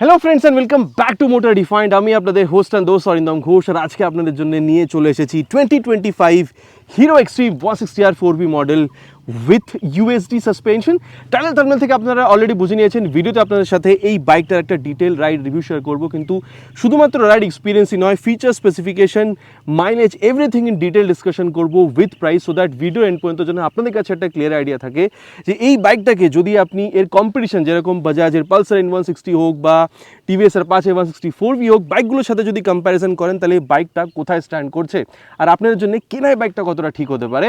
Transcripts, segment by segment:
Hello friends and welcome back to motor defined. আমি আপনাদের host and দোস্ত অরিন্দম ঘোষ, আর আজকে আপনাদের জন্য নিয়ে চলে এসেছি 2025 Hero Xtreme 160R 4V model with USD suspension. Tunnel থেকে আপনারা অলরেডি বুঝে নিয়েছেন, ভিডিওতে আপনাদের সাথে এই বাইকটার একটা ডিটেল রাইড রিভিউ শেয়ার করবো, কিন্তু শুধুমাত্র রাইড এক্সপিরিয়েন্সই নয়, feature specification, mileage, everything in detail discussion করবো with price, so that video end পর্যন্ত যেন আপনাদের কাছে একটা ক্লিয়ার আইডিয়া থাকে যে এই বাইকটাকে যদি আপনি এর কম্পিটিশন যেরকম বাজাজের পালসার N160 হোক বা টিভিএস এর Apache 160 4V হোক, বাইকগুলোর সাথে যদি কম্প্যারিজন করেন তাহলে এই বাইকটা কোথায় স্ট্যান্ড করছে আর আপনাদের জন্য কেনায় বাইকটা কতটা ঠিক হতে পারে।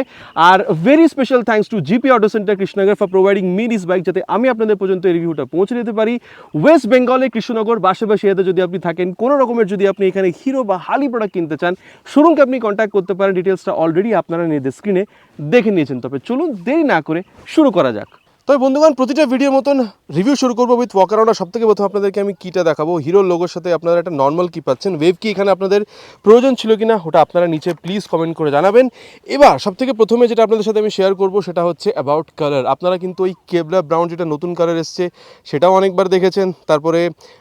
Are very special thanks to GP auto centre Krishnanagar for providing me this bike, যাতে আমি আপনাদের পর্যন্ত এই রিভিউটা পৌঁছে দিতে পারি। ওয়েস্ট বেঙ্গলে কৃষ্ণনগর বাসাবাসী এতে যদি আপনি থাকেন, কোনো রকমের যদি আপনি এখানে হিরো বা হালি প্রোডাক্ট কিনতে চান, শোরুমকে আপনি কন্ট্যাক্ট করতে পারেন। ডিটেলসটা অলরেডি আপনারা নিজেদের স্ক্রিনে দেখে নিয়েছেন। তবে চলুন দেরি না করে শুরু করা যাক। তবে বন্ধুগণ, প্রতিটা ভিডিও মতন রিভিউ শুরু করবো উইথ ওয়াক অ্যারাউন্ড। সব থেকে প্রথমে আপনাদেরকে আমি কিটা দেখাবো। হিরোর লোগোর সাথে আপনারা একটা নর্মাল কি পাচ্ছেন, ওয়েভ কি এখানে আপনাদের প্রয়োজন ছিল কিনা ওটা আপনারা নিচে প্লিজ কমেন্ট করে জানাবেন। এবার সব থেকে প্রথমে যেটা আপনাদের সাথে আমি শেয়ার করবো সেটা হচ্ছে অ্যাবাউট কালার। আপনারা কিন্তু ওই কেবলা ব্রাউন যেটা নতুন কালার এসছে সেটাও অনেকবার দেখেছেন, তারপরে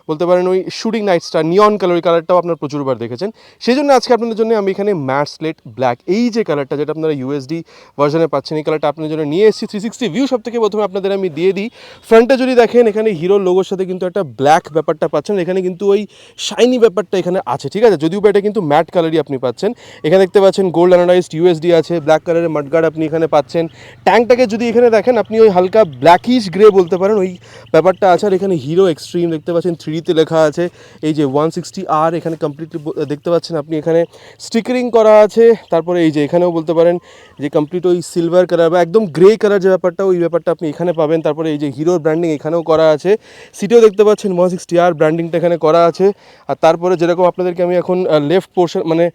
বলতে পারেন ওই শুটিং নাইট স্টার নিয়ন কালার, ওই কালারটাও আপনারা প্রচুরবার দেখেছেন। সেই জন্য আজকে আপনাদের জন্য আমি এখানে ম্যাট স্লেট ব্ল্যাক, এই যে কালারটা যেটা আপনারা ইউএসডি ভার্জনে পাচ্ছেন, এই কালারটা আপনাদের জন্য নিয়ে এসেছি। 360 ভিউ সব থেকে প্রথমে আপনাদের আমি দিয়ে দিই। ফ্রন্টে যদি দেখেন, এখানে হিরোর লোগোর সাথে কিন্তু একটা ব্ল্যাক ব্যাপারটা পাচ্ছেন, এখানে কিন্তু ওই শাইনি ব্যাপারটা এখানে আছে, ঠিক আছে, যদিও এটা কিন্তু ম্যাট কালারই আপনি পাচ্ছেন। এখানে দেখতে পাচ্ছেন গোল্ড অ্যানোডাইজড ইউএসডি আছে, ব্ল্যাক কালারের মাডগার্ড আপনি এখানে পাচ্ছেন। ট্যাঙ্কটাকে যদি এখানে দেখেন, আপনি ওই হালকা ব্ল্যাকিশ গ্রে বলতে পারেন, ওই ব্যাপারটা আছে। আর এখানে হিরো এক্সট্রিম দেখতে পাচ্ছেন, 3Dতে লেখা আছে। এই যে 160R এখানে কমপ্লিটলি দেখতে পাচ্ছেন আপনি, এখানে স্টিকারিং করা আছে। তারপরে এই যে এখানেও বলতে পারেন যে কমপ্লিট ওই সিলভার কালার বা একদম গ্রে কালার যে ব্যাপারটা, ওই ব্যাপারটা আপনি এখানে পাবেন। তারপরে এই যে হিরোর ব্র্যান্ডিং এখানেও করা আছে, সিটেও দেখতে পাচ্ছেন 160R ব্র্যান্ডিংটা এখানে করা আছে। আর তারপরে যেরকম আপনাদেরকে আমি এখন লেফট পোর্শন মানে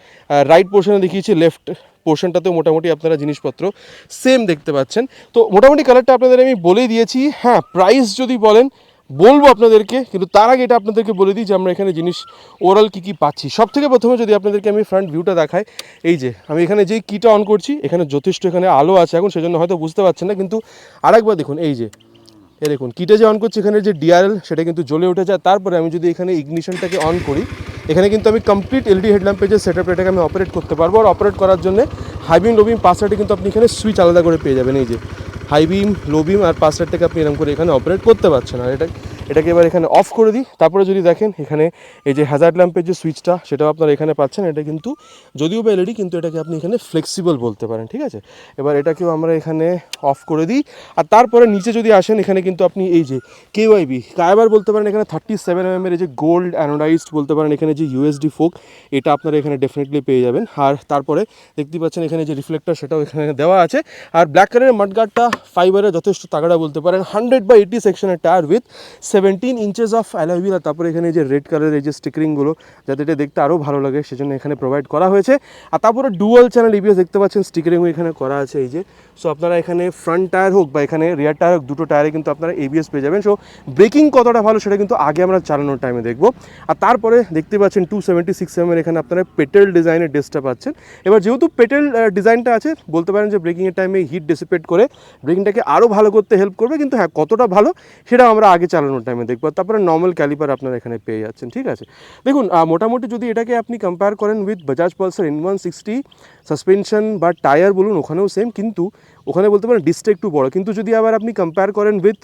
রাইট পোর্শনে দেখিয়েছি, লেফট পোর্শনটাতেও মোটামুটি আপনারা জিনিসপত্র সেম দেখতে পাচ্ছেন। তো মোটামুটি কালারটা আপনাদের আমি বলেই দিয়েছি। হ্যাঁ, প্রাইস যদি বলেন বলবো আপনাদেরকে, কিন্তু তার আগে এটা আপনাদেরকে বলে দিই যে আমরা এখানে জিনিস ওভারঅল কী কী পাচ্ছি। সব থেকে প্রথমে যদি আপনাদেরকে আমি ফ্রন্ট ভিউটা দেখাই, এই যে আমি এখানে যেই কিটা অন করছি, এখানে যথেষ্ট এখানে আলো আছে এখন, সেজন্য হয়তো বুঝতে পারছেন না, কিন্তু আরেকবার দেখুন, এই যে দেখুন কিটা যে অন করছি, এখানে যে ডিআরএল সেটা কিন্তু জ্বলে উঠে যায়। তারপরে আমি যদি এখানে ইগনিশনটাকে অন করি, এখানে কিন্তু আমি কমপ্লিট এলইডি হেডল্যাম্পের যে সেটআপ, এটাকে আমি অপারেট করতে পারবো। আর অপারেট করার জন্য হাই বিম, লো বিম, পাস লাইটে কিন্তু আপনি এখানে সুইচ আলাদা করে পেয়ে যাবেন। এই যে হাই বিম, লো বিম আর পাস লাইটটাকে আপনি এরকম করে এখানে অপারেট করতে পারছেন। আর এটাকে এবার এখানে অফ করে দিই। তারপরে যদি দেখেন, এখানে এই যে হ্যাজার্ড ল্যাম্পের যে সুইচটা, সেটাও আপনারা এখানে পাচ্ছেন। এটা কিন্তু যদিও বা এলইডি, কিন্তু এটাকে আপনি এখানে ফ্লেক্সিবল বলতে পারেন, ঠিক আছে। এবার এটাকেও আমরা এখানে অফ করে দিই। আর তারপরে নিচে যদি আসেন, এখানে কিন্তু আপনি এই যে কেওয়াইবি কায়বার বলতে পারেন, এখানে 37mm এই যে গোল্ড অ্যানোডাইজড বলতে পারেন, এখানে যে ইউএসডি ফোক, এটা আপনারা এখানে ডেফিনেটলি পেয়ে যাবেন। আর তারপরে দেখতে পাচ্ছেন এখানে যে রিফ্লেক্টর, সেটাও এখানে দেওয়া আছে। আর ব্ল্যাক কালারের মাডগার্ডটা ফাইবারের যথেষ্ট তাগড়া বলতে পারেন, 100/80 সেকশনের tyre with 17 inches of alloy wheel. আর তারপরে এখানে যে রেড কালারের এই যে স্টিকারিংগুলো, যাতে এটা দেখতে আরও ভালো লাগে, সেজন্য এখানে প্রোভাইড করা হয়েছে। আর তারপরে ডুয়াল চ্যানেল ইবিএস দেখতে পাচ্ছেন, স্টিকারিংও এখানে করা আছে। এই যে সো আপনারা এখানে ফ্রন্ট টায়ার হোক বা এখানে রিয়ার টায়ার হোক, দুটো টায়ারে কিন্তু আপনারা এবিএস পেয়ে যাবেন। সো ব্রেকিং কতটা ভালো সেটা কিন্তু আগে আমরা চালানোর টাইমে দেখবো। আর তারপরে দেখতে পাচ্ছেন 276mm এখানে আপনারা পেটেল ডিজাইনের ডেস্কটা পাচ্ছেন। এবার যেহেতু পেটেল ডিজাইনটা আছে, বলতে পারেন যে ব্রেকিংয়ের টাইমে হিট ডিসিপেট করে ব্রেকিংটাকে আরও ভালো করতে হেল্প করবে, কিন্তু হ্যাঁ কতটা ভালো সেটা আমরা আগে চালানোর টাইমে দেখবো। তারপরে নর্মাল ক্যালিপার আপনারা এখানে পেয়ে যাচ্ছেন, ঠিক আছে। দেখুন মোটামুটি যদি এটাকে আপনি কম্পেয়ার করেন with Bajaj Pulsar N160, suspension বা টায়ার বলুন ওখানেও সেম, কিন্তু ওখানে বলতে পারেন ডিস্কটা একটু বড়। কিন্তু যদি আবার আপনি কম্পেয়ার করেন উইথ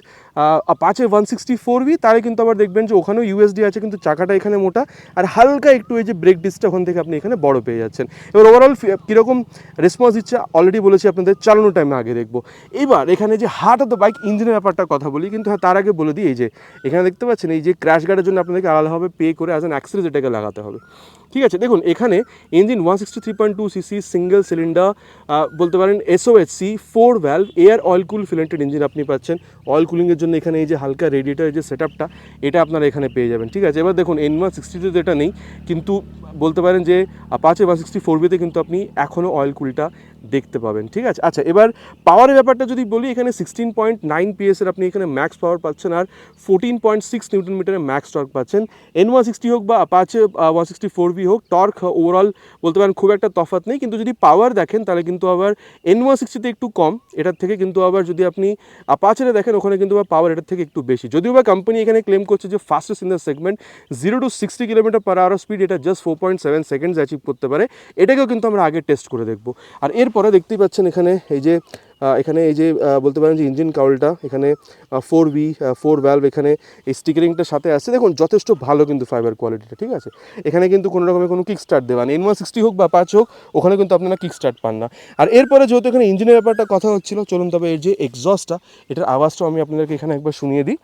Apache 160 4V, তাহলে কিন্তু আবার দেখবেন যে ওখানেও ইউএসডি আছে, কিন্তু চাকাটা এখানে মোটা আর হালকা একটু এই যে ব্রেক ডিস্কটা ওখান থেকে আপনি এখানে বড় পেয়ে যাচ্ছেন। এবার ওভারঅল কীরকম রেসপন্স দিচ্ছে অলরেডি বলেছি আপনাদের, চালানোর টাইমে আগে দেখবো। এবার এখানে যে হার্ট অফ দ্য বাইক ইঞ্জিনের ব্যাপারটা কথা বলি, কিন্তু হ্যাঁ তার আগে বলে দিই, এই যে এখানে দেখতে পাচ্ছেন এই যে ক্র্যাশ গার্ডের জন্য আপনাদেরকে আলাদাভাবে পে করে অ্যাজ অ্যান অ্যাক্সেসরিজ এটাকে লাগাতে হবে, ঠিক আছে। দেখুন এখানে ইঞ্জিন 163.2cc সিঙ্গেল সিলিন্ডার বলতে পারেন SOHC 4 valve air oil cool ফিলেন্টেড ইঞ্জিন আপনি পাচ্ছেন। অয়েল কুলিংয়ের জন্য এখানে এই যে হালকা রেডিয়েটারের যে সেটআপটা, এটা আপনারা এখানে পেয়ে যাবেন, ঠিক আছে। এবার দেখুন N160 এটা নেই, কিন্তু বলতে পারেন যে Apache 160 4V কিন্তু আপনি এখনও অয়েল কুলটা দেখতে পাবেন, ঠিক আছে। আচ্ছা, এবার পাওয়ারের ব্যাপারটা যদি বলি, এখানে 16.9 PS এর আপনি এখানে ম্যাক্স পাওয়ার পাচ্ছেন আর 14.6 নিউটন মিটারের ম্যাক্স টর্ক পাচ্ছেন। N160 হোক বা অ্যাপাচে 164V হোক, টর্ক ওভারঅল বলতে পারেন খুব একটা তফাৎ নেই, কিন্তু যদি পাওয়ার দেখেন তাহলে কিন্তু আবার N160তে একটু কম এটার থেকে, কিন্তু আবার যদি আপনি অ্যাপাচেতে দেখেন ওখানে কিন্তু পাওয়ার এটার থেকে একটু বেশি। যদিও বা কোম্পানি এখানে ক্লেম করছে যে fastest in the segment, 0 to 60 km/h speed এটা জাস্ট 4.7 সেকেন্ডস অ্যাচিভ করতে পারে। এটাকেও কিন্তু আমরা আগে টেস্ট করে দেখব। আর এরপরে দেখতেই পাচ্ছেন এখানে এই যে বলতে পারেন যে ইঞ্জিন কাউলটা এখানে 4 ভ্যালভ এখানে এই স্টিকারিংটার সাথে আসছে। দেখুন যথেষ্ট ভালো কিন্তু ফাইবার কোয়ালিটিটা, ঠিক আছে। এখানে কিন্তু কোনো রকমের কোনো কিক স্টার্ট দেওয়া নেই। N160 হোক বা অ্যাপাচে হোক, ওখানে কিন্তু আপনারা কিক স্টার্ট পান না। আর এরপরে যেহেতু এখানে ইঞ্জিনের ব্যাপারটা কথা হচ্ছিল, চলুন তবে এর যে এক্সস্টটা, এটার আওয়াজটাও আমি আপনাদেরকে এখানে একবার শুনিয়ে দিই।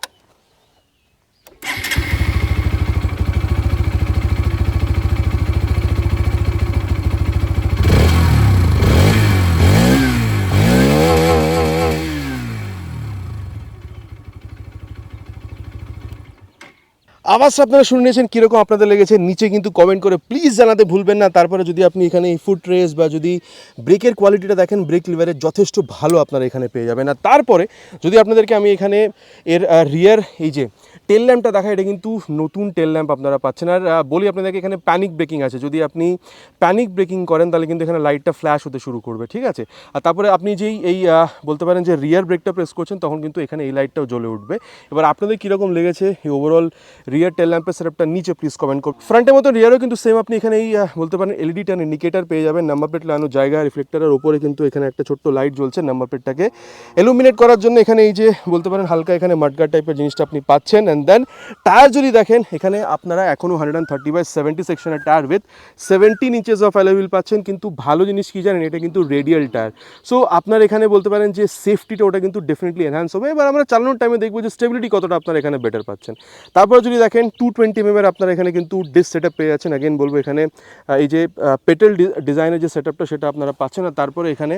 আওয়াজটা আপনারা শুনে নিয়েছেন, কীরকম আপনাদের লেগেছে নিচে কিন্তু কমেন্ট করে প্লিজ জানাতে ভুলবেন না। তারপরে যদি আপনি এখানে এই ফুট রেস বা যদি ব্রেকের কোয়ালিটিটা দেখেন, ব্রেক লিভারের যথেষ্ট ভালো আপনারা এখানে পেয়ে যাবেন। আর তারপরে যদি আপনাদেরকে আমি এখানে এর রিয়ার এই যে টেল ল্যাম্পটা দেখা, এটা কিন্তু নতুন টেল ল্যাম্প আপনারা পাচ্ছেন। আর বলি আপনাদেরকে এখানে প্যানিক ব্রেকিং আছে, যদি আপনি প্যানিক ব্রেকিং করেন তাহলে কিন্তু এখানে লাইটটা ফ্ল্যাশ হতে শুরু করবে, ঠিক আছে। আর তারপরে আপনি যেই এই বলতে পারেন যে রিয়ার ব্রেকটা প্রেস করছেন, তখন কিন্তু এখানে এই লাইটটাও জ্বলে উঠবে। এবার আপনাদের কীরকম লেগেছে এই ওভারঅল রিয়ার টেল ল্যাম্পের সেটআপটা নিচে প্লিজ কমেন্ট করুন। ফ্রন্টের মতো রিয়ারও কিন্তু সেম আপনি এখানে এই বলতে পারেন এলইডি টার্ন ইন্ডিকেটার পেয়ে যাবেন। নাম্বার প্লেট লাগানোর জায়গা, রিফ্লেক্টারের ওপরে কিন্তু এখানে একটা ছোট্ট লাইট জ্বলছে নাম্বার প্লেটটাকে ইলুমিনেট করার জন্য। এখানে এই যে বলতে পারেন হালকা এখানে মাডগার্ড টাইপের জিনিসটা আপনি পাচ্ছেন। অ্যান্ড দেন টায়ার যদি দেখেন, এখানে আপনারা এখনও 130/70 সেকশনের tyre with 17 inches of alloy wheel পাচ্ছেন। কিন্তু ভালো জিনিস কি জানেন, এটা কিন্তু রেডিয়াল টায়ার। সো আপনার এখানে বলতে পারেন যে সেফটিটা ওটা কিন্তু ডেফিনেটলি এনহ্যান্স হবে। এবার আমরা চালানোর টাইমে দেখবো যে স্টেবিলিটি কতটা আপনারা এখানে বেটার পাচ্ছেন। তারপরে যদি দেখেন 220mm আপনারা এখানে কিন্তু ডিস্ক সেটআপ পেয়ে যাচ্ছেন। অ্যাগেন বলবো এখানে এই যে পেটেল ডিজাইনের যে সেটআপটা সেটা আপনারা পাচ্ছেন। আর তারপরে এখানে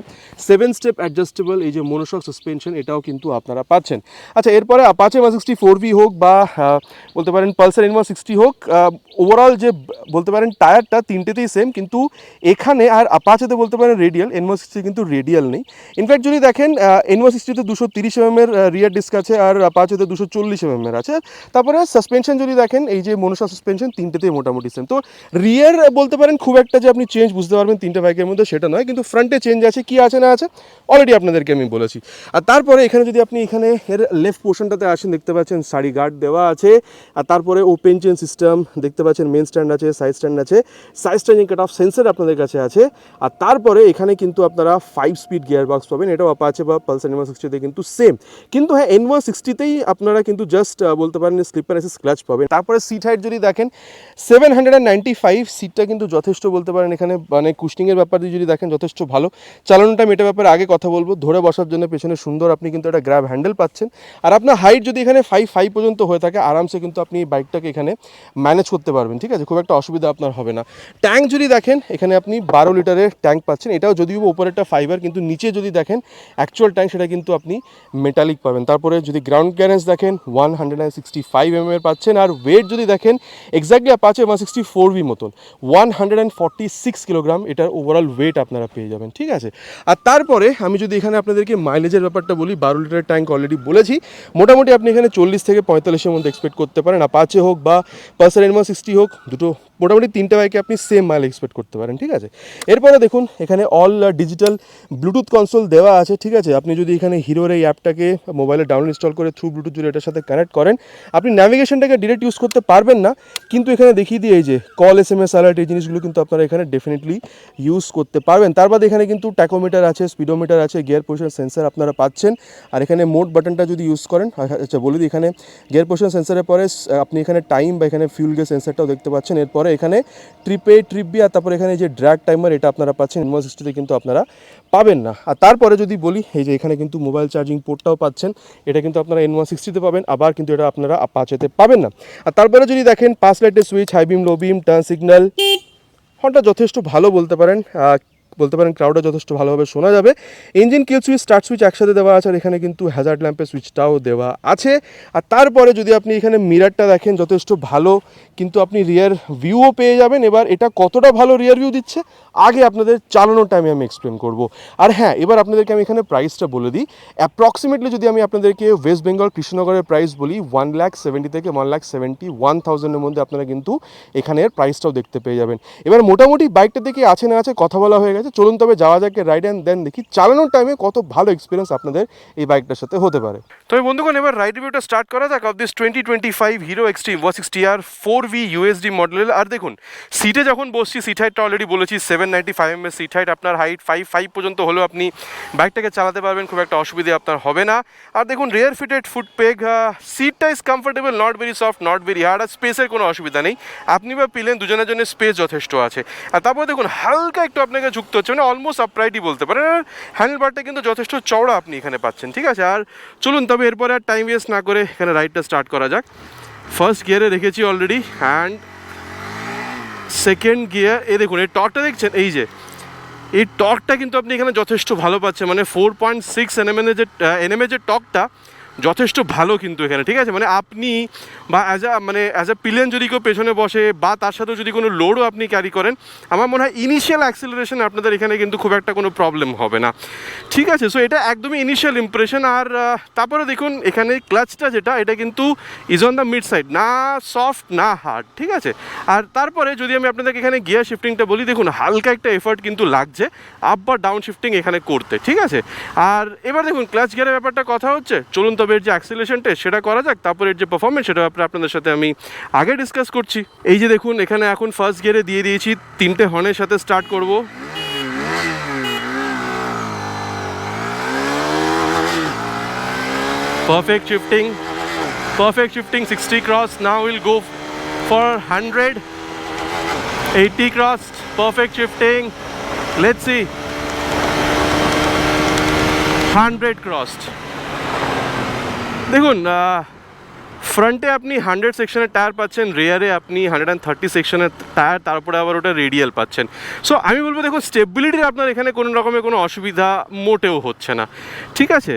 7 স্টেপ অ্যাডজাস্টেবল এই যে মনোশক সাসপেনশন, এটাও কিন্তু আপনারা পাচ্ছেন। আচ্ছা, এরপরে অ্যাপাচে 164V হোক বা বলতে পারেন পালসার N160 হোক, ওভারঅল যে বলতে পারেন টায়ারটা তিনটেতেই সেম, কিন্তু এখানে আর অ্যাপাচেতে বলতে পারেন রেডিয়াল, N160 কিন্তু রেডিয়াল নেই। ইনফ্যাক্ট যদি দেখেন N160তে 230mm এর রিয়ার ডিস্ক আছে আর অ্যাপাচেতে 240mm এর আছে। তারপরে সাসপেনশন যদি দেখেন, এই যে মনোশা সাসপেনশন তিনটেতেই মোটামুটি সেম। তো রিয়ার বলতে পারেন খুব একটা যে আপনি চেঞ্জ বুঝতে পারবেন তিনটে বাইকের মধ্যে সেটা নয়, কিন্তু ফ্রন্টে চেঞ্জ আছে, কি আছে না আছে অলরেডি আপনাদেরকে আমি বলেছি। আর তারপরে এখানে যদি আপনি এখানে এর লেফট পোর্শনটাতে আসেন, দেখতে পাচ্ছেন সারি গার্ড দেওয়া আছে। আর তারপরে ওপেন চেন সিস্টেম দেখতে পাচ্ছেন, মেন স্ট্যান্ড আছে, সাইড স্ট্যান্ড আছে, side standing cut off sensor আপনাদের কাছে আছে। আর তারপরে এখানে কিন্তু আপনারা 5 স্পিড গিয়ার বক্স পাবেন। এটাও অ্যাপাচে বা পালসার N160তে কিন্তু সেম, কিন্তু হ্যাঁ N160তেই আপনারা কিন্তু জাস্ট বলতে পারেন স্লিপার এসে স্ক্র্যাচ পাবেন। তারপরে সিট হাইট যদি দেখেন 795, সিটটা কিন্তু যথেষ্ট বলতে পারেন এখানে মানে কুশনিংয়ের ব্যাপার দিয়ে যদি দেখেন যথেষ্ট ভালো। চালানোর টাইম এটা ব্যাপারে আগে কথা বলবো। ধরে বসার জন্য পেছনে সুন্দর আপনি কিন্তু একটা গ্র্যাব হ্যান্ডেল পাচ্ছেন। আর আপনার হাইট যদি এখানে 5'5" পর্যন্ত হয়ে থাকে, আরামসে কিন্তু আপনি বাইকটাকে এখানে ম্যানেজ করতে পারবেন, ঠিক আছে, খুব একটা অসুবিধা আপনার হবে না। ট্যাঙ্ক যদি দেখেন, এখানে আপনি 12 লিটারের ট্যাঙ্ক পাচ্ছেন। এটাও যদিও উপরেরটা ফাইবার, কিন্তু নিচে যদি দেখেন অ্যাকচুয়াল ট্যাঙ্ক সেটা কিন্তু আপনি মেটালিক পাবেন। তারপরে যদি গ্রাউন্ড ক্লিয়ারেন্স দেখেন 165mm এর পাচ্ছেন। আর ওয়েট যদি দেখেন এক্স্যাক্টলি অ্যাপাচে 164V মতন 146 কিলোগ্রাম এটার ওভারঅল ওয়েট আপনারা পেয়ে যাবেন, ঠিক আছে। আর তারপরে আমি যদি এখানে আপনাদেরকে মাইলেজের ব্যাপারটা বলি, 12 লিটারের ট্যাঙ্ক অলরেডি বলেছি, মোটামুটি আপনি এখানে 40 থেকে 45-এর মধ্যে এক্সপেক্ট করতে পারেন। অ্যাপাচে হোক বা পালসার N160 হোক, দুটো মোটামুটি তিনটে বাইকে আপনি সেম মাইল এক্সপেক্ট করতে পারেন, ঠিক আছে। এরপরে দেখুন এখানে অল ডিজিটাল ব্লুটুথ কনসোল দেওয়া আছে, ঠিক আছে। আপনি যদি এখানে হিরোর এই অ্যাপটাকে মোবাইলে ডাউনলোড ইনস্টল করে থ্রু ব্লুটুথ যদি এটার সাথে কানেক্ট করেন, আপনি ন্যাভিগেশনটাকে ডিরেক্ট ইউজ করতে পারবেন না, কিন্তু এখানে দেখিয়ে দিয়ে এই যে কল, SMS, অ্যালার্ট, এই জিনিসগুলো কিন্তু আপনারা এখানে ডেফিনেটলি ইউজ করতে পারবেন। তার বাদে এখানে কিন্তু ট্যাকোমিটার আছে, স্পিডোমিটার আছে, গিয়ার পজিশন সেন্সার আপনারা পাচ্ছেন। আর এখানে মোড বাটনটা যদি ইউজ করেন, আচ্ছা বলে দিই, এখানে গিয়ার পজিশন সেন্সারের পরে আপনি এখানে টাইম বা এখানে ফিউল গেজ সেন্সারটাও দেখতে পাচ্ছেন। এরপরে এখানে ট্রিপ A, ট্রিপ B, আর তারপরে এখানে যে ড্র্যাগ টাইমার এটা আপনারা পাচ্ছেন, N160তে কিন্তু আপনারা পাবেন না। আর তারপরে যদি বলি, এই যে এখানে কিন্তু মোবাইল চার্জিং পোর্টটাও পাচ্ছেন, এটা কিন্তু আপনারা N160তে পাবেন, আবার কিন্তু এটা আপনারা অ্যাপাচেতে পাবেন না। আর তারপরে যদি দেখেন পাস লাইটের সুইচ, হাই বিম, লো বিম, টার্ন সিগন্যাল, হর্নটা যথেষ্ট ভালো বলতে পারেন। বলতে পারেন ক্রাউডে যথেষ্ট ভালোভাবে শোনা যাবে। ইঞ্জিন কিল সুইচ, স্টার্ট সুইচ একসাথে দেওয়া আছে, আর এখানে কিন্তু হ্যাজার্ড ল্যাম্পের সুইচটাও দেওয়া আছে। আর তারপরে যদি আপনি এখানে মিরারটা দেখেন যথেষ্ট ভালো, কিন্তু আপনি রিয়ার ভিউও পেয়ে যাবেন। এবার এটা কতটা ভালো রিয়ার ভিউ দিচ্ছে আগে আপনাদের চালানোর টাইমে আমি এক্সপ্লেন করব। আর হ্যাঁ, এবার আপনাদেরকে আমি এখানে প্রাইসটা বলে দিই। অ্যাপ্রক্সিমেটলি যদি আমি আপনাদেরকে ওয়েস্ট বেঙ্গল কৃষ্ণনগরের প্রাইস বলি, 1,70,000 থেকে 1,71,000 মধ্যে আপনারা কিন্তু এখানের প্রাইসটাও দেখতে পেয়ে যাবেন। এবার মোটামুটি বাইকটা দেখে আছে না আছে কথা বলা হয়ে গেছে, চলুন তবে যাওয়া যাক রাইড অ্যান্ড দেন দেখি চালানোর টাইমে কত ভালো এক্সপিরিয়েন্স আপনাদের এই বাইকটার সাথে হতে পারে। তবে বন্ধুগণ, এবার রাইড রিভিউটা স্টার্ট করা যাক of this 2025 Hero Xtreme 160R 4V USD model. আর দেখুন, সিটে যখন বসছি, সিট হাইটটা অলরেডি বলেছি 795 mm সিট হাইট। আপনার হাইট 5'5" পর্যন্ত হলেও আপনি বাইকটাকে চালাতে পারবেন, খুব একটা অসুবিধা আপনার হবে না। আর দেখুন, রেয়ার ফিটেড ফুট পেগ, সিটটা is comfortable, not very soft, not very hard. আর স্পেসের কোনো অসুবিধা নেই, আপনি বা পিলেন দুজনের জন্য স্পেস যথেষ্ট আছে। আর তারপর দেখুন, হালকা একটু আপনাকে যুক্ত হচ্ছে, মানে অলমোস্ট আপরাইটই বলতে পারেন। আর হ্যান্ডেলবারটা কিন্তু যথেষ্ট চওড়া আপনি এখানে পাচ্ছেন, ঠিক আছে। আর চলুন তবে এরপরে আর টাইম ওয়েস্ট না করে এখানে রাইডটা স্টার্ট করা যাক। ফার্স্ট গিয়ারে রেখেছি অলরেডি, অ্যান্ড সেকেন্ড গিয়ার। এই দেখুন, এই টর্কটা দেখছেন, এই যে এই টর্কটা কিন্তু আপনি এখানে যথেষ্ট ভালো পাচ্ছেন, মানে 4.6 NM যে টর্কটা যথেষ্ট ভালো কিন্তু এখানে, ঠিক আছে। মানে আপনি বা অ্যাজ আ পিলেন যদি কেউ পেছনে বসে বা তার সাথেও যদি কোনো লোডও আপনি ক্যারি করেন, আমার মনে হয় ইনিশিয়াল অ্যাক্সেলারেশন আপনাদের এখানে কিন্তু খুব একটা কোনো প্রবলেম হবে না, ঠিক আছে। সো এটা একদমই ইনিশিয়াল ইমপ্রেশন। আর তারপরে দেখুন, এখানে ক্লাচটা যেটা, এটা কিন্তু is on the mid side, না সফট না হার্ড, ঠিক আছে। আর তারপরে যদি আমি আপনাদেরকে এখানে গিয়ার শিফটিংটা বলি, দেখুন হালকা একটা এফার্ট কিন্তু লাগছে আপ বা ডাউন শিফটিং এখানে করতে, ঠিক আছে। আর এবার দেখুন, ক্লাচ গিয়ারের ব্যাপারটা কথা হচ্ছে, চলুন তবে এর যে অ্যাক্সেলারেশন টেস্ট সেটা করা যাক, তারপরে এর যে পারফরমেন্স সেটা আপনাদের সাথে আমি আগে ডিসকাস করছি। এই যে দেখুন, এখানে এখন ফার্স্ট গিয়ারে দিয়ে দিয়েছি, 3টে হর্নের সাথে স্টার্ট করব। Perfect shifting, 60 cross. Now we'll go for 100, 80 cross, perfect shifting. Let's see, 100 crossed. দেখুন, ফ্রন্টে আপনি 100 সেকশনের টায়ার পাচ্ছেন, রেয়ারে আপনি 130 সেকশনের টায়ার, তারপরে আবার ওটা রেডিয়াল পাচ্ছেন। সো আমি বলবো, দেখুন স্টেবিলিটির আপনার এখানে কোনো রকমের কোনো অসুবিধা মোটেও হচ্ছে না, ঠিক আছে।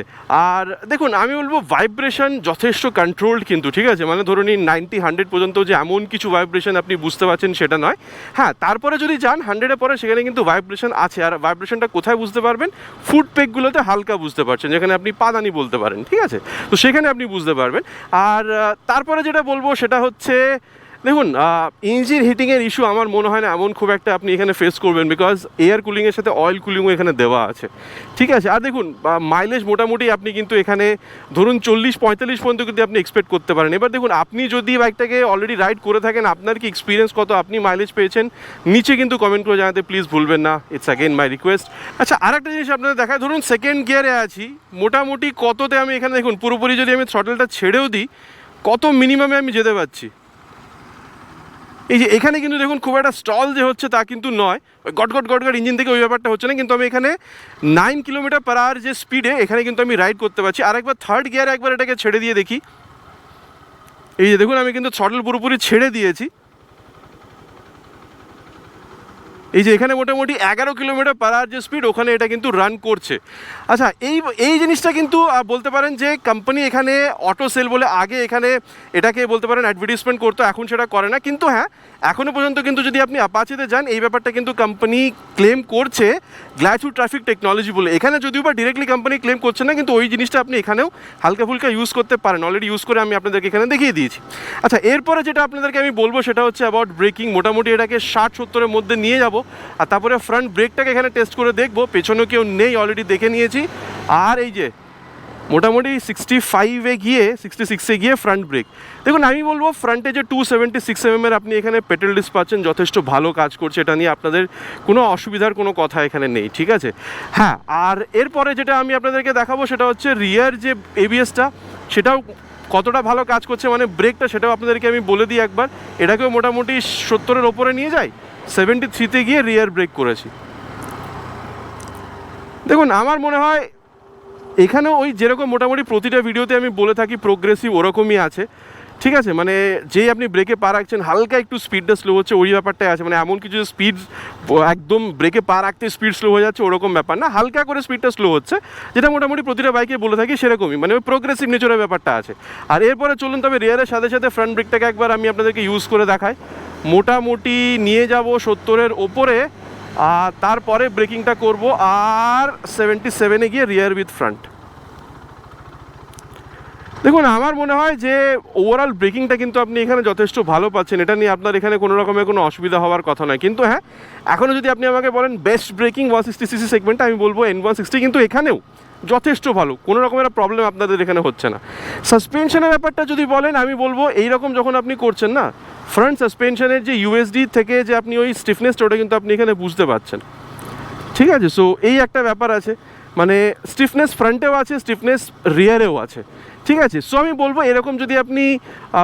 আর দেখুন, আমি বলবো ভাইব্রেশন যথেষ্ট কন্ট্রোলড কিন্তু, ঠিক আছে। মানে ধরুন 90-100 পর্যন্ত যে এমন কিছু ভাইব্রেশন আপনি বুঝতে পারছেন সেটা নয়। হ্যাঁ, তারপরে যদি যান 100-এর পরে, সেখানে কিন্তু ভাইব্রেশন আছে। আর ভাইব্রেশনটা কোথায় বুঝতে পারবেন? ফুট পেকগুলোতে হালকা বুঝতে পারছেন, যেখানে আপনি পাদানি বলতে পারেন, ঠিক আছে। তো সেখানে আপনি বুঝতে পারবেন। আর তারপরে যেটা বলবো সেটা হচ্ছে, দেখুন ইঞ্জিন হিটিংয়ের ইস্যু আমার মনে হয় না এমন খুব একটা আপনি এখানে ফেস করবেন, বিকজ এয়ার কুলিংয়ের সাথে অয়েল কুলিংও এখানে দেওয়া আছে, ঠিক আছে। আর দেখুন, মাইলেজ মোটামুটি আপনি কিন্তু এখানে ধরুন 40-45 পর্যন্ত কিন্তু আপনি এক্সপেক্ট করতে পারেন। এবার দেখুন, আপনি যদি বাইকটাকে অলরেডি রাইড করে থাকেন, আপনার কি এক্সপিরিয়েন্স কত, আপনি মাইলেজ পেয়েছেন, নিচে কিন্তু কমেন্ট করে জানাতে প্লিজ ভুলবেন না, ইটস অ্যাগেন মাই রিকোয়েস্ট। আচ্ছা, আর একটা জিনিস আপনাদের দেখায়, ধরুন সেকেন্ড গিয়ারে আছি, মোটামুটি কততে আমি এখানে দেখুন পুরোপুরি যদি আমি থ্রটলটা ছেড়েও দিই, কত মিনিমামে আমি যেতে পারছি। এই যে এখানে কিন্তু দেখুন, খুব একটা স্টল যে হচ্ছে তা কিন্তু নয়, গটগট ইঞ্জিন থেকে ওই ব্যাপারটা হচ্ছে না, কিন্তু আমি এখানে 9 km/h যে স্পিডে এখানে কিন্তু আমি রাইড করতে পারছি। আর একবার থার্ড গিয়ারে একবার এটাকে ছেড়ে দিয়ে দেখি, এই যে দেখুন, আমি কিন্তু থ্রটল পুরোপুরি ছেড়ে দিয়েছি। এই যে এখানে মোটামুটি 11 km/h যে স্পিড, ওখানে এটা কিন্তু রান করছে। আচ্ছা, এই জিনিসটা কিন্তু বলতে পারেন যে কোম্পানি এখানে অটো সেল বলে আগে এখানে এটাকে বলতে পারেন অ্যাডভার্টাইজমেন্ট করতো, এখন সেটা করে না। কিন্তু হ্যাঁ, এখনও পর্যন্ত কিন্তু যদি আপনি অ্যাপাচিতে যান, এই ব্যাপারটা কিন্তু কোম্পানি ক্লেম করছে গ্লাইড থ্রু ট্রাফিক টেকনোলজি বলে। এখানে যদিও বা ডিরেক্টলি কোম্পানি ক্লেম করছে না, কিন্তু ওই জিনিসটা আপনি এখানেও হালকা ফুলকা ইউজ করতে পারেন। অলরেডি ইউজ করে আমি আপনাদেরকে এখানে দেখিয়ে দিয়েছি। আচ্ছা, এরপরে যেটা আপনাদেরকে আমি বলবো সেটা হচ্ছে অ্যাবাউট ব্রেকিং। মোটামুটি এটাকে 60-70-এর মধ্যে নিয়ে যাব। আর তারপরে ফ্রন্ট ব্রেকটাকে এখানে টেস্ট করে দেখবো, পেছনে কেউ নেই, অলরেডি দেখে নিয়েছি। আর এই যে মোটামুটি 65-এ গিয়ে 66-এ গিয়ে ফ্রন্ট ব্রেক, দেখুন আমি বলবো ফ্রন্টে যে 276 mm আপনি এখানে পেট্রোল ডিস্ক পাচ্ছেন, যথেষ্ট ভালো কাজ করছে। এটা নিয়ে আপনাদের কোনো অসুবিধার কোনো কথা এখানে নেই, ঠিক আছে। হ্যাঁ, আর এরপরে যেটা আমি আপনাদেরকে দেখাবো সেটা হচ্ছে রিয়ার যে এবিএসটা, সেটাও কতটা ভালো কাজ করছে, মানে ব্রেকটা, সেটাও আপনাদেরকে আমি বলে দিই একবার। এটাকেও মোটামুটি 70-এর ওপরে নিয়ে যাই, 73-তে গিয়ে রিয়ার ব্রেক করেছি। দেখুন, আমার মনে হয় এখানেও ওই যেরকম মোটামুটি প্রতিটা ভিডিওতে আমি বলে থাকি প্রোগ্রেসিভ, ওরকমই আছে, ঠিক আছে, মানে যেই আপনি ব্রেকে পা রাখছেন হালকা একটু স্পিডটা স্লো হচ্ছে ওই ব্যাপারটাই আছে, মানে এমন কিছু স্পিড একদম ব্রেকে পা রাখতে স্পিড স্লো হয়ে যাচ্ছে ওরকম ব্যাপার না, হালকা করে স্পিডটা স্লো হচ্ছে, যেটা মোটামুটি প্রতিটা বাইকে বলে থাকি সেরকমই, মানে ওই প্রোগ্রেসিভ নেচারের ব্যাপারটা আছে। আর এরপরে চলুন তবে রিয়ারের সাথে সাথে ফ্রন্ট ব্রেকটাকে একবার আমি আপনাদেরকে ইউজ করে দেখাই। মোটামুটি নিয়ে যাব 70-এর ওপরে, আর তারপরে ব্রেকিংটা করব আর 77-এ গিয়ে রিয়ার উইথ ফ্রন্ট। দেখুন আমার মনে হয় যে ওভারঅল ব্রেকিংটা কিন্তু আপনি এখানে যথেষ্ট ভালো পাচ্ছেন, এটা নিয়ে আপনার এখানে কোনো রকমের কোনো অসুবিধা হওয়ার কথা নয়। কিন্তু হ্যাঁ, এখনও যদি আপনি আমাকে বলেন বেস্ট ব্রেকিং 160cc সেগমেন্টে, আমি বলবো N160 কিন্তু এখানেও যথেষ্ট ভালো, কোনো রকমের প্রবলেম আপনাদের এখানে হচ্ছে না। সাসপেনশনের ব্যাপারটা যদি বলেন, আমি বলবো এইরকম যখন আপনি করছেন না, ফ্রন্ট সাসপেনশনের যে ইউএসডি থেকে যে আপনি ওই স্টিফনেসটা ওটা কিন্তু আপনি এখানে বুঝতে পারছেন, ঠিক আছে। সো এই একটা ব্যাপার আছে, মানে স্টিফনেস ফ্রন্টেও আছে, স্টিফনেস রিয়ারেও আছে, ঠিক আছে। সো আমি বলবো এরকম যদি আপনি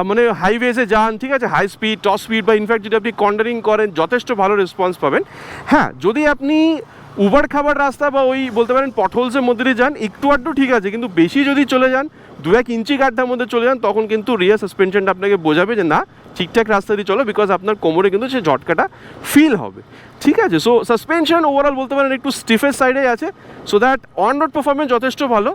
মানে হাইওয়েজে যান, ঠিক আছে, হাই স্পিড, টপ স্পিড, বা ইনফ্যাক্ট যদি আপনি কর্নারিং করেন, যথেষ্ট ভালো রেসপন্স পাবেন। হ্যাঁ, যদি আপনি উবার খাবার রাস্তা বা ওই বলতে পারেন পটহোলসের মধ্যে দিয়ে যান, একটু আধটু ঠিক আছে, কিন্তু বেশি যদি চলে যান, 2-1 ইঞ্চি গাড্ডার মধ্যে চলে যান, তখন কিন্তু রিয়ার সাসপেনশনটা আপনাকে বোঝাবে যে না, ঠিকঠাক রাস্তা দিয়ে চলো, বিকজ আপনার কোমরে কিন্তু সেই ঝটকাটা ফিল হবে, ঠিক আছে। সো সাসপেনশন ওভারঅল বলতে পারেন একটু স্টিফের সাইডেই আছে, so that on road performance যথেষ্ট ভালো।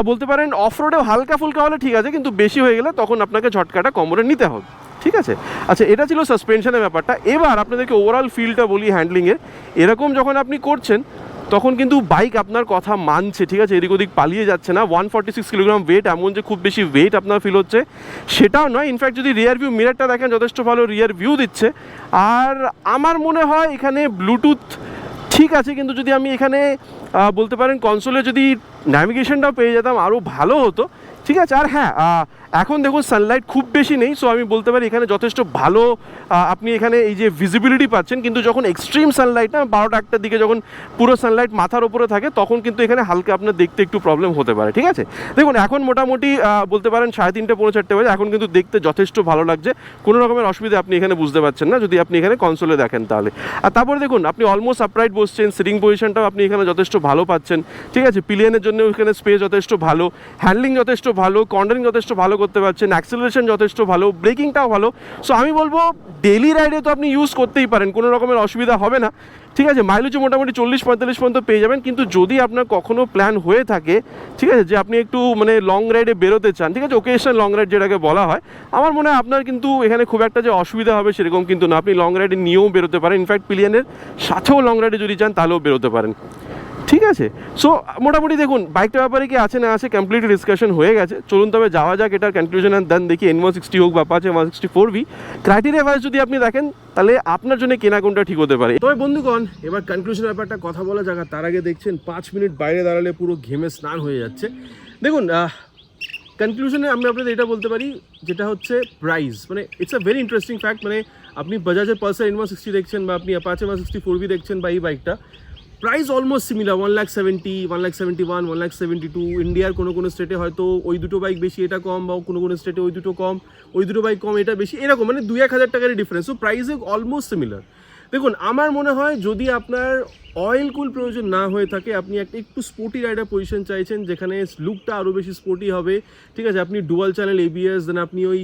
বলতে পারেন অফ রোডেও হালকা ফুলকা হলে ঠিক আছে, কিন্তু বেশি হয়ে গেলে তখন আপনাকে ঝটকাটা কোমরে নিতে হবে, ঠিক আছে। আচ্ছা, এটা ছিল সাসপেনশনের ব্যাপারটা। এবার আপনাদেরকে ওভারঅল ফিলটা বলি হ্যান্ডলিংয়ের। এরকম যখন আপনি করছেন তখন কিন্তু বাইক আপনার কথা মানছে, ঠিক আছে, এদিক ওদিক পালিয়ে যাচ্ছে না। 146 কিলোগ্রাম ওয়েট, এমন যে খুব বেশি ওয়েট আপনার ফিল হচ্ছে সেটাও নয়। ইনফ্যাক্ট যদি রিয়ার ভিউ মিরারটা দেখেন, যথেষ্ট ভালো রিয়ার ভিউ দিচ্ছে। আর আমার মনে হয় এখানে ব্লুটুথ ঠিক আছে, কিন্তু যদি আমি এখানে বলতে পারেন কনসোলে যদি ন্যাভিগেশনটাও পেয়ে যেতাম আরও ভালো হতো, ঠিক আছে। আর হ্যাঁ, এখন দেখুন সানলাইট খুব বেশি নেই, সো আমি বলতে পারি এখানে যথেষ্ট ভালো আপনি এখানে এই যে ভিজিবিলিটি পাচ্ছেন। কিন্তু যখন এক্সট্রিম সানলাইট না, 12টা-1টার দিকে যখন পুরো সানলাইট মাথার ওপরে থাকে, তখন কিন্তু এখানে হালকা আপনার দেখতে একটু প্রবলেম হতে পারে, ঠিক আছে। দেখুন এখন মোটামুটি বলতে পারেন 3:30-4:30 বাজে, এখন কিন্তু দেখতে যথেষ্ট ভালো লাগছে, কোনো রকমের অসুবিধা আপনি এখানে বুঝতে পারছেন না যদি আপনি এখানে কনসোলে দেখেন তাহলে। আর তারপরে দেখুন আপনি অলমোস্ট আপরাইট বসছেন, সিটিং পজিশনটাও আপনি এখানে যথেষ্ট ভালো পাচ্ছেন, ঠিক আছে। পিলিয়নের জন্য এখানে স্পেস যথেষ্ট ভালো, হ্যান্ডলিং যথেষ্ট ভালো, কর্নারিং যথেষ্ট ভালো করতে পারছেন, অ্যাক্সেলারেশন যথেষ্ট ভালো, ব্রেকিংটাও ভালো। সো আমি বলবো ডেলি রাইডে তো আপনি ইউজ করতেই পারেন, কোনো রকমের অসুবিধা হবে না, ঠিক আছে। মাইলেজও মোটামুটি 40-45 পর্যন্ত পেয়ে যাবেন। কিন্তু যদি আপনার কখনো প্ল্যান হয়ে থাকে, ঠিক আছে, যে আপনি একটু মানে লং রাইডে বেরোতে চান, ঠিক আছে, ওকেশনাল লং রাইড যেটাকে বলা হয়, আমার মনে হয় আপনার কিন্তু এখানে খুব একটা যে অসুবিধা হবে সেরকম কিন্তু না, আপনি লং রাইডে নিয়েও বেরোতে পারেন। ইনফ্যাক্ট পিলিয়নের সাথেও লং রাইডে যদি চান তাহলেও বেরোতে পারেন, ঠিক আছে। সো মোটামুটি দেখুন বাইকটার ব্যাপারে কি আছে না আছে কমপ্লিট ডিসকাশন হয়ে গেছে। চলুন তবে যাওয়া যাক এটার কনক্লুশন, অ্যান্ড দেন দেখি N160 হোক বা Apache 164V ক্রাইটেরিয়া ওয়াইজ যদি আপনি দেখেন তাহলে আপনার জন্য কেনা কোনটা ঠিক হতে পারে। তবে বন্ধুগণ, এবার কনক্লুশনের ব্যাপারটা কথা বলা যাক। তার আগে দেখছেন 5 মিনিট বাইরে দাঁড়ালে পুরো ঘেমে স্নান হয়ে যাচ্ছে। দেখুন কনক্লুশনে আমি আপনাদের এটা বলতে পারি, যেটা হচ্ছে প্রাইস, মানে it's a very interesting fact. মানে আপনি বাজাজের পালসার N160 দেখছেন বা আপনি Apache 164V দেখছেন বা এই বাইকটা, প্রাইস অলমোস্ট সিমিলার, 1,70,000, 1,71,000, 1,72,000। ইন্ডিয়ার কোনো স্টেটে হয়তো ওই দুটো বাইক বেশি, এটা কম, বা কোনো স্টেটে ওই দুটো কম, ওই দুটো বাইক কম, এটা বেশি, এরকম মানে 2-1 হাজার টাকারই ডিফারেন্স। সো প্রাইসে অলমোস্ট সিমিলার। দেখুন আমার মনে হয় যদি আপনার অয়েল কুল প্রয়োজন না হয়ে থাকে, আপনি একটা একটু স্পোর্টি রাইডার পজিশন চাইছেন যেখানে লুকটা আরও বেশি স্পোর্টি হবে, ঠিক আছে, আপনি ডুয়াল চ্যানেল ABS, দেন আপনি ওই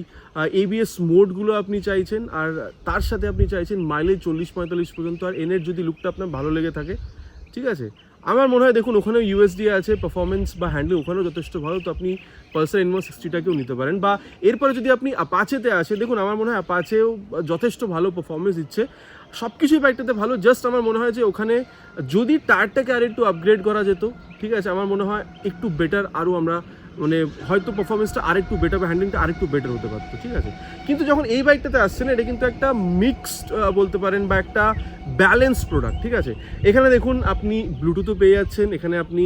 ABS মোডগুলো আপনি চাইছেন, আর তার সাথে আপনি চাইছেন মাইলেজ 40-45 পর্যন্ত, আর এনের যদি লুকটা আপনার ভালো লেগে থাকে, ঠিক আছে, আমার মনে হয় দেখুন ওখানেও USD আছে, পারফরমেন্স বা হ্যান্ডেল ওখানেও যথেষ্ট ভালো, তো আপনি পালসার N160টাকেও নিতে পারেন। বা এরপরে যদি আপনি Apache-তে আসে, দেখুন আমার মনে হয় Apache-ও যথেষ্ট ভালো পারফরমেন্স দিচ্ছে, সব কিছুই বাইকটাতে ভালো। জাস্ট আমার মনে হয় যে ওখানে যদি টায়ারটাকে আর একটু আপগ্রেড করা যেত, ঠিক আছে, আমার মনে হয় একটু বেটার, আরও আমরা মানে হয়তো পারফরমেন্সটা আরেকটু বেটার বা হ্যান্ডলিংটা আরেকটু বেটার হতে পারতো, ঠিক আছে। কিন্তু যখন এই বাইকটাতে আসছে না, এটা কিন্তু একটা মিক্সড বলতে পারেন বা একটা ব্যালেন্স প্রোডাক্ট, ঠিক আছে। এখানে দেখুন আপনি ব্লুটুথও পেয়ে যাচ্ছেন, এখানে আপনি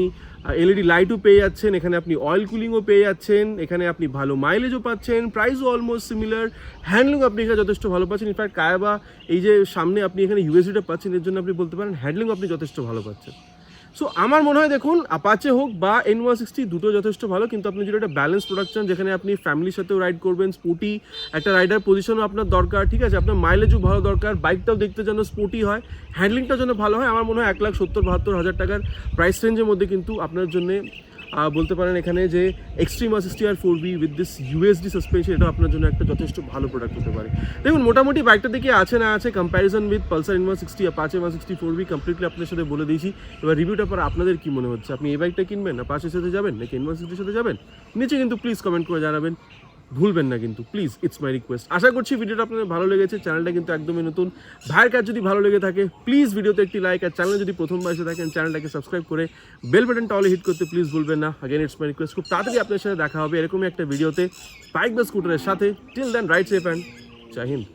LED লাইটও পেয়ে যাচ্ছেন, এখানে আপনি অয়েল কুলিংও পেয়ে যাচ্ছেন, এখানে আপনি ভালো মাইলেজও পাচ্ছেন, প্রাইসও অলমোস্ট সিমিলার, হ্যান্ডলিং আপনি এখানে যথেষ্ট ভালো পাচ্ছেন। ইনফ্যাক্ট কায়াবা এই যে সামনে আপনি এখানে USD-টা পাচ্ছেন, এর জন্য আপনি বলতে পারেন হ্যান্ডলিং আপনি যথেষ্ট ভালো পাচ্ছেন। সো আমার মনে হয় দেখুন Apache হোক বা N160 দুটো যথেষ্ট ভালো, কিন্তু আপনি যদি একটা ব্যালেন্স প্রোডাক্ট চান যেখানে আপনি ফ্যামিলির সাথেও রাইড করবেন, স্পোর্টি একটা রাইডার পজিশনও আপনার দরকার, ঠিক আছে, আপনার মাইলেজও ভালো দরকার, বাইকটাও দেখতে যেন স্পোর্টি হয়, হ্যান্ডলিংটা যেন ভালো হয়, আমার মনে হয় 1,70,000-72,000 টাকার প্রাইস রেঞ্জের মধ্যে কিন্তু আপনার জন্য বলতে পারেন এখানে যে Xtreme 160R 4V with this USD suspension, এটা আপনার জন্য একটা যথেষ্ট ভালো প্রোডাক্ট হতে পারে। দেখুন মোটামুটি বাইকটা দেখে আছে না আছে comparison with Pulsar in 160, Apache 160 4V completely আপনার সাথে বলে দিয়েছি। এবার রিভিউটা পর আপনাদের কি মনে হচ্ছে, আপনি এই বাইকটা কিনবেন, অ্যাপাচের সাথে যাবেন নাকি N160 সাথে যাবেন, নিচে কিন্তু প্লিজ কমেন্ট করে জানাবেন, ভুলবেন না কিন্তু প্লিজ, ইটস মাই রিকোয়েস্ট। আশা করছি ভিডিওটা আপনাদের ভালো লেগেছে। চ্যানেলটা কিন্তু একদমই নতুন, ভাইয়ের কাজ যদি ভালো লেগে থাকে প্লিজ ভিডিওতে একটি লাইক, আর চ্যানেলে যদি প্রথমবার এসে থাকেন চ্যানেলটাকে সাবস্ক্রাইব করে বেল বাটনটা অলে হিট করতে প্লিজ ভুলবেন না। আগেন ইটস মাই রিকোয়েস্ট, খুব তাড়াতাড়ি আপনার সাথে দেখা হবে এরকমই একটা ভিডিওতে বাইক বা স্কুটারের সাথে। Till then ride safe and জয় হিন্দ।